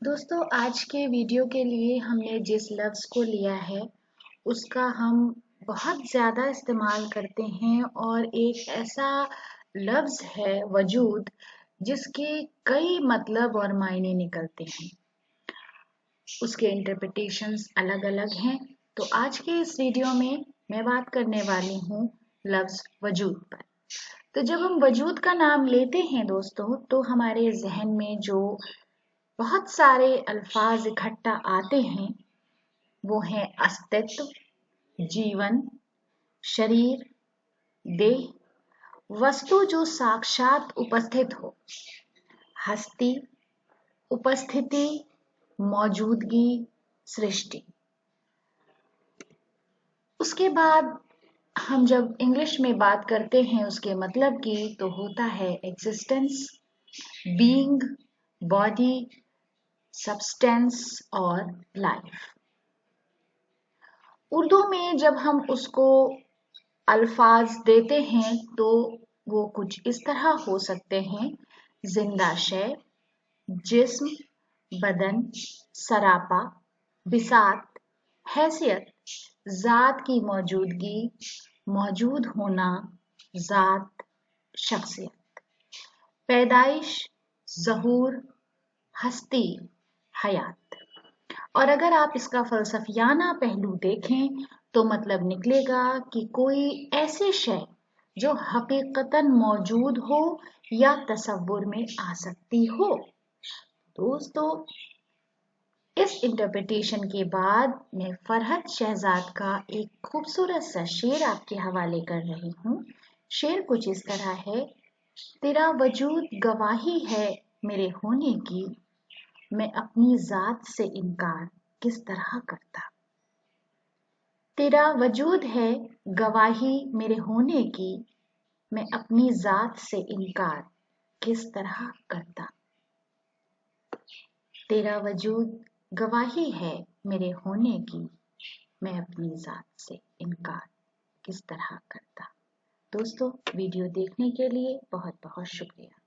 दोस्तों आज के वीडियो के लिए हमने जिस लफ्ज़ को लिया है उसका हम बहुत ज़्यादा इस्तेमाल करते हैं और एक ऐसा लफ्ज़ है वजूद जिसके कई मतलब और मायने निकलते हैं। उसके इंटरप्रिटेशंस अलग-अलग हैं। तो आज के इस वीडियो में मैं बात करने वाली हूँ लफ्ज़ वजूद पर। तो जब हम वजूद का नाम लेते हैं दोस्तों तो हमारे जहन में जो बहुत सारे अल्फाज इकट्ठा आते हैं वो हैं अस्तित्व, जीवन, शरीर, देह, वस्तु जो साक्षात उपस्थित हो, हस्ती, उपस्थिति, मौजूदगी, सृष्टि। उसके बाद हम जब इंग्लिश में बात करते हैं उसके मतलब की तो होता है एग्जिस्टेंस, बीइंग, बॉडी, सब्सटेंस और लाइफ। उर्दू में जब हम उसको अल्फाज देते हैं तो वो कुछ इस तरह हो सकते हैं: जिंदा शय, जिस्म, बदन, सरापा, बिसात, हैसियत, ज़ात की मौजूदगी, मौजूद होना, ज़ात, शख्सियत, पैदाइश, ज़हूर, हस्ती, हयात। और अगर आप इसका फ़लसफ़ियाना पहलू देखें तो मतलब निकलेगा कि कोई ऐसी शय जो हकीकतन मौजूद हो या तसव्वुर में आ सकती हो। दोस्तों इस इंटरप्रिटेशन के बाद मैं फरहत शहजाद का एक खूबसूरत सा शेर आपके हवाले कर रही हूँ। शेर कुछ इस तरह है: तेरा वजूद गवाही है मेरे होने की, मैं अपनी ज़ात से इनकार किस तरह करता। तेरा वजूद है गवाही मेरे होने की, मैं अपनी ज़ात से इनकार किस तरह करता। तेरा वजूद गवाही है मेरे होने की, मैं अपनी ज़ात से इनकार किस तरह करता। दोस्तों वीडियो देखने के लिए बहुत बहुत शुक्रिया।